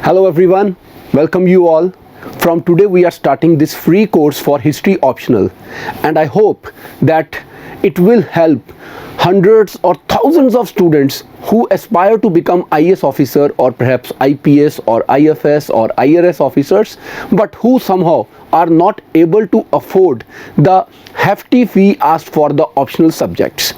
Hello everyone, welcome you all. From today we are starting this free course for history optional, and I hope that it will help hundreds or thousands of students who aspire to become IAS officer or perhaps IPS or IFS or IRS officers, but who somehow are not able to afford the hefty fee asked for the optional subjects.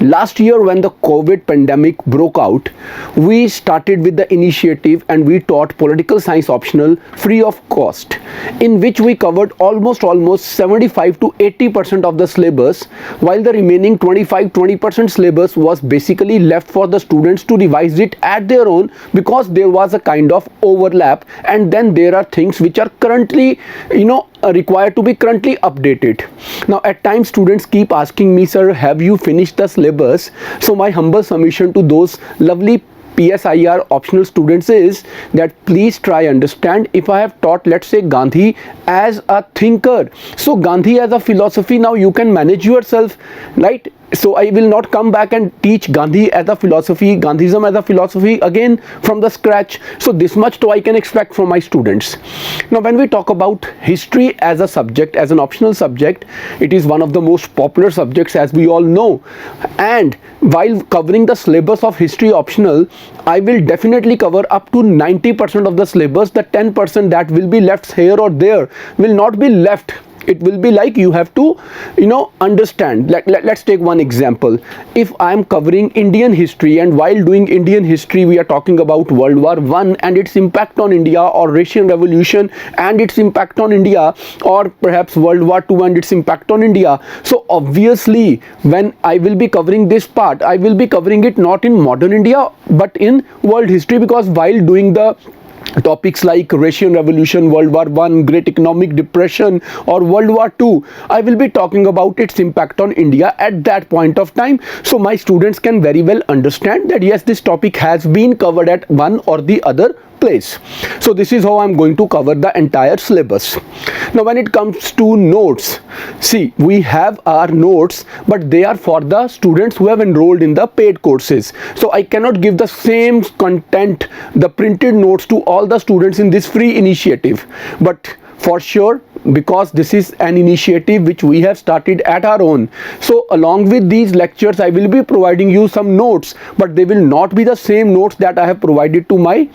Last year when the COVID pandemic broke out, we started with the initiative and we taught political science optional free of cost, in which we covered almost 75 to 80% of the syllabus, while the remaining 25-20% syllabus was basically left for the students to revise it at their own, because there was a kind of overlap, and then there are things which are currently required to be currently updated. Now at times students keep asking me, sir, have you finished the syllabus? So my humble submission to those lovely PSIR optional students is that please try understand, if I have taught, let's say, Gandhi as a thinker, so Gandhi as a philosophy, now you can manage yourself, right? So I will not come back and teach Gandhi as a philosophy, Gandhism as a philosophy again from the scratch. So this much too I can expect from my students. Now when we talk about history as a subject, as an optional subject, it is one of the most popular subjects, as we all know. And while covering the syllabus of history optional, I will definitely cover up to 90% of the syllabus. The 10% that will be left here or there will not be left. It will be like you have to understand. Let's take one example. If I am covering Indian history, and while doing Indian history we are talking about World War I and its impact on India, or Russian Revolution and its impact on India, or perhaps World War II and its impact on India, so obviously when I will be covering this part, I will be covering it not in modern India but in world history, because while doing the topics like Russian Revolution, World War I, Great Economic Depression, or World War II, I will be talking about its impact on India at that point of time, so my students can very well understand that yes, this topic has been covered at one or the other place. So this is how I'm going to cover the entire syllabus. Now when it comes to notes, see, we have our notes, but they are for the students who have enrolled in the paid courses. So I cannot give the same content, the printed notes, to all the students in this free initiative. But for sure, because this is an initiative which we have started at our own, so along with these lectures I will be providing you some notes, but they will not be the same notes that I have provided to my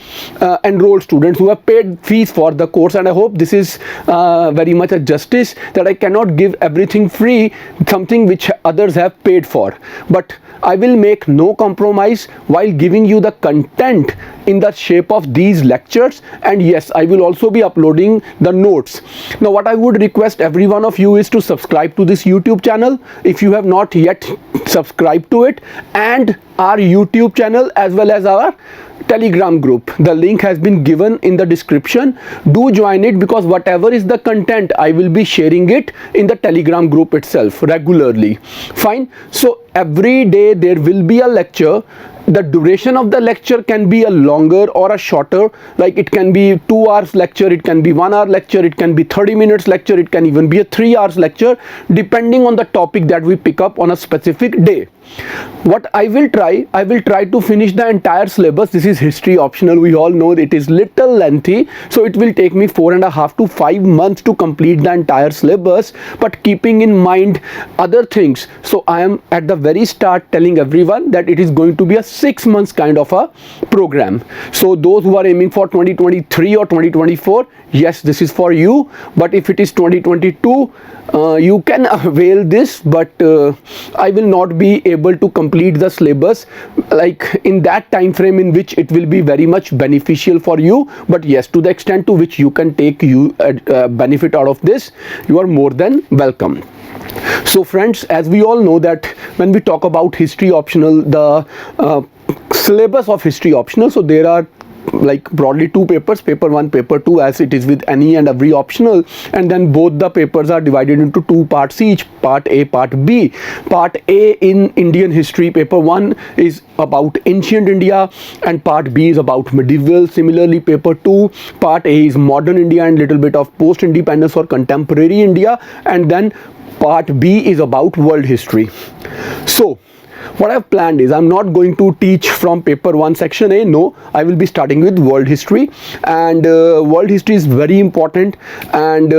enrolled students who have paid fees for the course. And I hope this is very much a justice, that I cannot give everything free, something which others have paid for. But I will make no compromise while giving you the content in the shape of these lectures, and yes, I will also be uploading the notes. Now what I would request every one of you is to subscribe to this YouTube channel if you have not yet subscribed to it, and our YouTube channel as well as our Telegram group. The link has been given in the description. Do join it, because whatever is the content, I will be sharing it in the Telegram group itself regularly. Fine. So every day there will be a lecture. The duration of the lecture can be a longer or a shorter, like it can be 2 hours lecture, it can be 1 hour lecture, it can be 30 minutes lecture, it can even be a 3 hours lecture, depending on the topic that we pick up on a specific day. What I will try to finish the entire syllabus. This is history optional, we all know it is little lengthy, so it will take me 4.5 to 5 months to complete the entire syllabus, but keeping in mind other things. So I am at the very start telling everyone that it is going to be a 6 months kind of a program. So those who are aiming for 2023 or 2024, yes, this is for you. But if it is 2022, you can avail this, but I will not be able to complete the syllabus like in that time frame in which it will be very much beneficial for you. But yes, to the extent to which you can take benefit out of this, you are more than welcome. So friends, as we all know that when we talk about history optional, the syllabus of history optional, so there are like broadly 2 papers, paper 1, paper 2, as it is with any and every optional, and then both the papers are divided into 2 parts each, part A, part B. Part A in Indian history, paper 1 is about ancient India and part B is about medieval. Similarly, paper 2, part A is modern India and little bit of post-independence or contemporary India, and then part B is about world history. So what I've planned is I'm not going to teach from paper 1 section A. No, I will be starting with world history, and world history is very important, and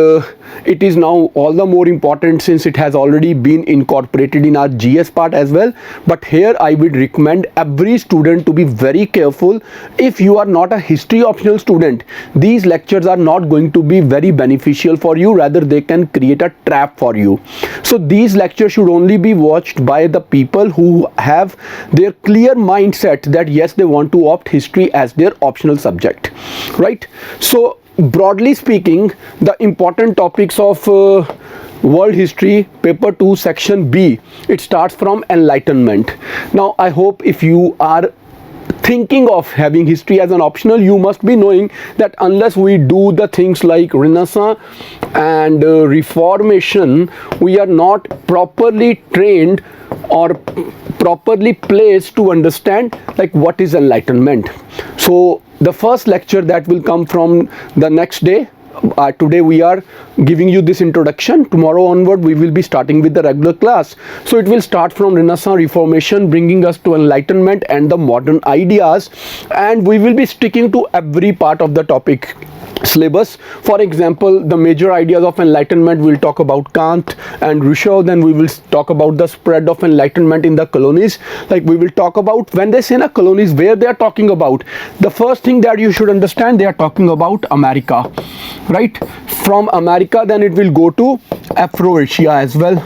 it is now all the more important since it has already been incorporated in our GS part as well. But here I would recommend every student to be very careful. If you are not a history optional student, these lectures are not going to be very beneficial for you, rather they can create a trap for you. So these lectures should only be watched by the people who have their clear mindset that yes, they want to opt history as their optional subject, right? So broadly speaking, the important topics of world history paper 2 section B, it starts from enlightenment. Now I hope if you are thinking of having history as an optional, you must be knowing that unless we do the things like Renaissance and Reformation, we are not properly trained or properly placed to understand like what is enlightenment. So the first lecture that will come from the next day, today we are giving you this introduction. Tomorrow onward we will be starting with the regular class. So it will start from Renaissance, Reformation, bringing us to enlightenment and the modern ideas, and we will be sticking to every part of the topic syllabus. For example, the major ideas of enlightenment, we'll talk about Kant and Rousseau. Then we will talk about the spread of enlightenment in the colonies. Like we will talk about when they say in a colonies, where they are talking about. The first thing that you should understand, they are talking about America, right? From America, then it will go to Afro-Asia as well.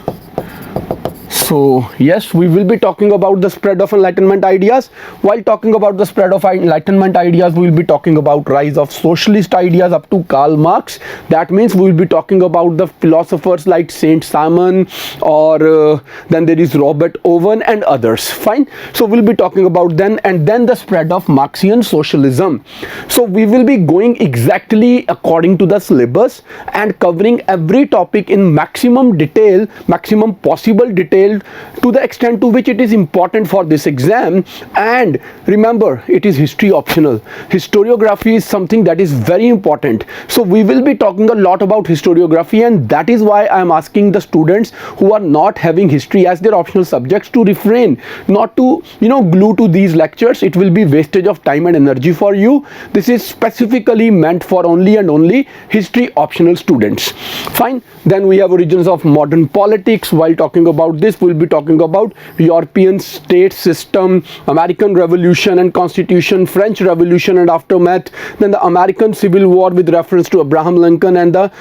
So yes, we will be talking about the spread of enlightenment ideas. While talking about the spread of enlightenment ideas, we will be talking about rise of socialist ideas up to Karl Marx. That means we will be talking about the philosophers like Saint Simon, or then there is Robert Owen and others. Fine. So we'll be talking about them, and then the spread of Marxian socialism. So we will be going exactly according to the syllabus and covering every topic in maximum detail, maximum possible detail, to the extent to which it is important for this exam. And remember, it is history optional. Historiography is something that is very important. So we will be talking a lot about historiography, and that is why I am asking the students who are not having history as their optional subjects to refrain, not to glue to these lectures. It will be wastage of time and energy for you. This is specifically meant for only and only history optional students. Fine. Then we have origins of modern politics. While talking about this, we'll be talking about European state system, American Revolution and Constitution, French Revolution and aftermath, then the American Civil War with reference to Abraham Lincoln and the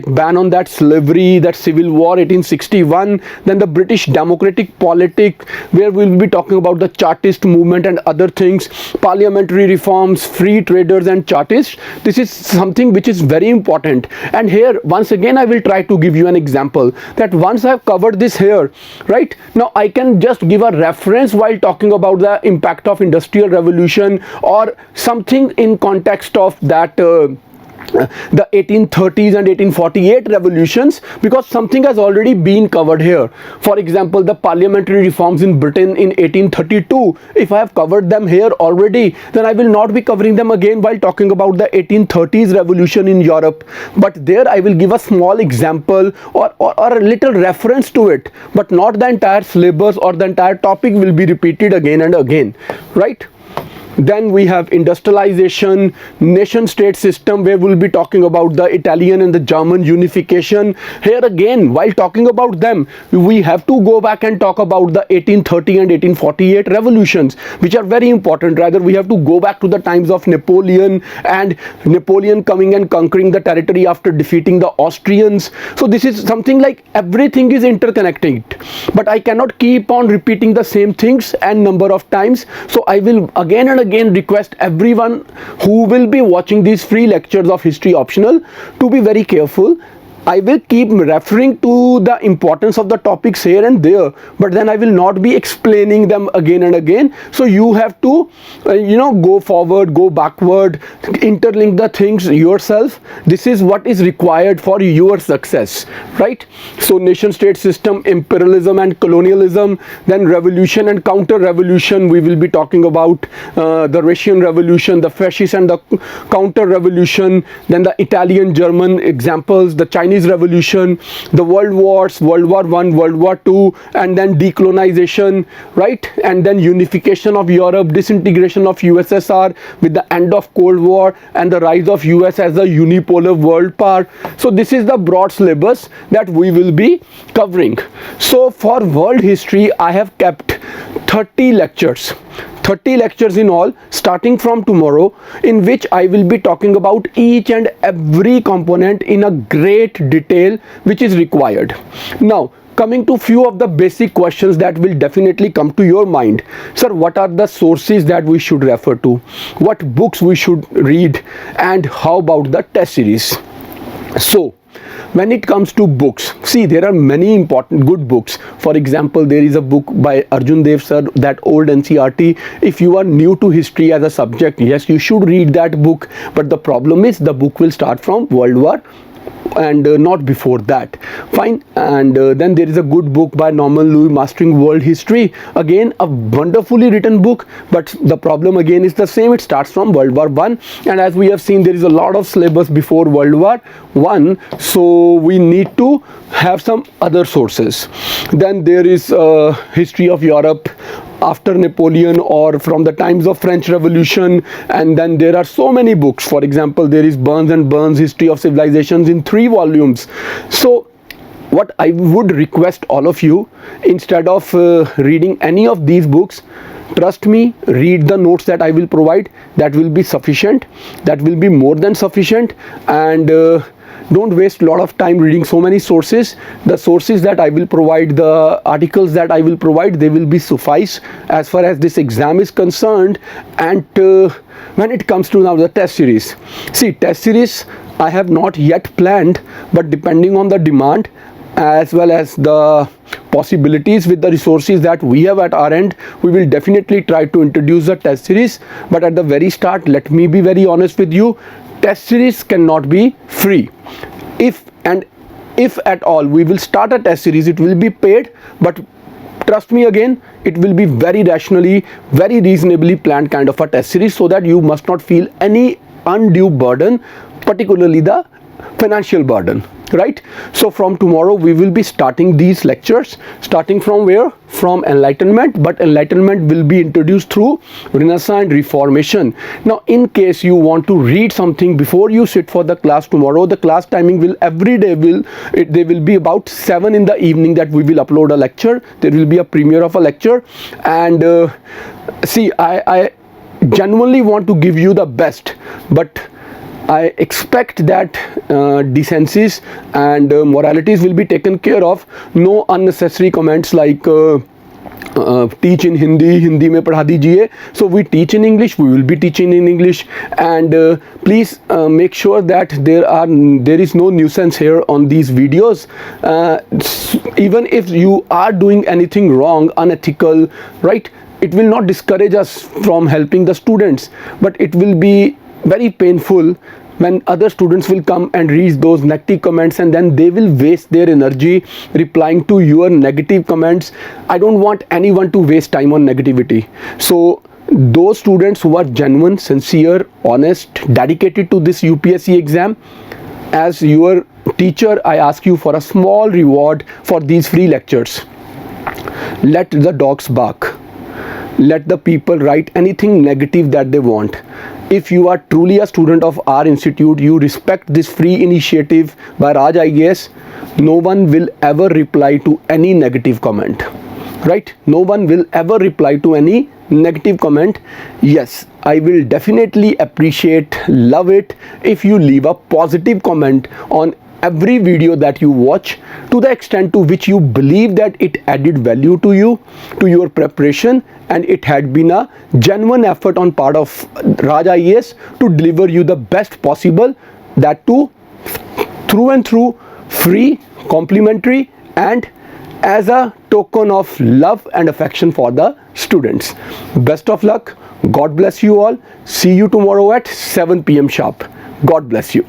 ban on that slavery, that Civil War 1861, then the British democratic politic, where we'll be talking about the Chartist movement and other things, parliamentary reforms, free traders and Chartists. This is something which is very important, and here once again I will try to give you an example that once I've covered this here, right, now I can just give a reference while talking about the impact of Industrial Revolution or something in context of that the 1830s and 1848 revolutions, because something has already been covered here. For example, the parliamentary reforms in Britain in 1832, if I have covered them here already, then I will not be covering them again while talking about the 1830s revolution in Europe. But there I will give a small example or a little reference to it, but not the entire syllabus or the entire topic will be repeated again and again, right? Then we have industrialization, nation state system, where we'll be talking about the Italian and the German unification. Here again, while talking about them, we have to go back and talk about the 1830 and 1848 revolutions, which are very important. Rather, we have to go back to the times of Napoleon, and Napoleon coming and conquering the territory after defeating the Austrians. So this is something like everything is interconnected, but I cannot keep on repeating the same things and number of times. So I will again and again request everyone who will be watching these free lectures of history optional to be very careful. I will keep referring to the importance of the topics here and there, but then I will not be explaining them again and again. So you have to go forward, go backward, interlink the things yourself. This is what is required for your success, right? So nation state system, imperialism and colonialism, then revolution and counter revolution. We will be talking about the Russian revolution, the fascist and the counter revolution, then the Italian German examples, the Chinese Chinese Revolution, the World Wars, World War I, World War II, and then decolonization, right? And then unification of Europe, disintegration of USSR with the end of Cold War and the rise of US as a unipolar world power. So this is the broad syllabus that we will be covering. So for world history, I have kept 30 lectures. 30 lectures in all, starting from tomorrow, in which I will be talking about each and every component in a great detail which is required. Now, coming to few of the basic questions that will definitely come to your mind. Sir, what are the sources that we should refer to? What books we should read? And how about the test series? So, when it comes to books, see, there are many important good books. For example, there is a book by Arjun Dev sir, that old NCERT. If you are new to history as a subject, yes, you should read that book. But the problem is the book will start from World War and not before that. Fine. And then there is a good book by Norman Louis, Mastering World History. Again, a wonderfully written book, but the problem again is the same. It starts from World War I, and as we have seen, there is a lot of syllabus before World War I, so we need to have some other sources. Then there is History of Europe after Napoleon or from the times of French Revolution, and then there are so many books. For example, there is Burns and Burns History of Civilizations in 3 volumes. So what I would request all of you, instead of reading any of these books, trust me, read the notes that I will provide. That will be sufficient. That will be more than sufficient. And don't waste a lot of time reading so many sources. The sources that I will provide, the articles that I will provide, they will be suffice as far as this exam is concerned. And when it comes to now the test series, see, test series I have not yet planned, but depending on the demand as well as the possibilities with the resources that we have at our end, we will definitely try to introduce the test series. But at the very start, let me be very honest with you, test series cannot be free. If at all we will start a test series, it will be paid, but trust me again, it will be very rationally, very reasonably planned kind of a test series, so that you must not feel any undue burden, particularly the financial burden, right? So from tomorrow we will be starting these lectures, starting from where? From enlightenment, but enlightenment will be introduced through Renaissance and Reformation. Now, in case you want to read something before you sit for the class tomorrow, the class timing will every day they will be about 7 in the evening that we will upload a lecture. There will be a premiere of a lecture, and see, I genuinely want to give you the best, but I expect that decencies and moralities will be taken care of. No unnecessary comments like teach in Hindi mein padha dijiye. So we teach in English, we will be teaching in English, and please make sure that there is no nuisance here on these videos. Even if you are doing anything wrong, unethical, right, it will not discourage us from helping the students, but it will be very painful when other students will come and read those negative comments, and then they will waste their energy replying to your negative comments. I don't want anyone to waste time on negativity. So those students who are genuine, sincere, honest, dedicated to this UPSC exam, as your teacher, I ask you for a small reward for these free lectures. Let the dogs bark. Let the people write anything negative that they want. If you are truly a student of our institute, you respect this free initiative by Raj IAS, no one will ever reply to any negative comment, right? No one will ever reply to any negative comment. Yes, I will definitely appreciate, love it if you leave a positive comment on every video that you watch, to the extent to which you believe that it added value to you, to your preparation, and it had been a genuine effort on part of Raj IAS to deliver you the best possible, that too through and through free, complimentary, and as a token of love and affection for the students. Best of luck. God bless you all. See you tomorrow at 7 PM sharp. God bless you.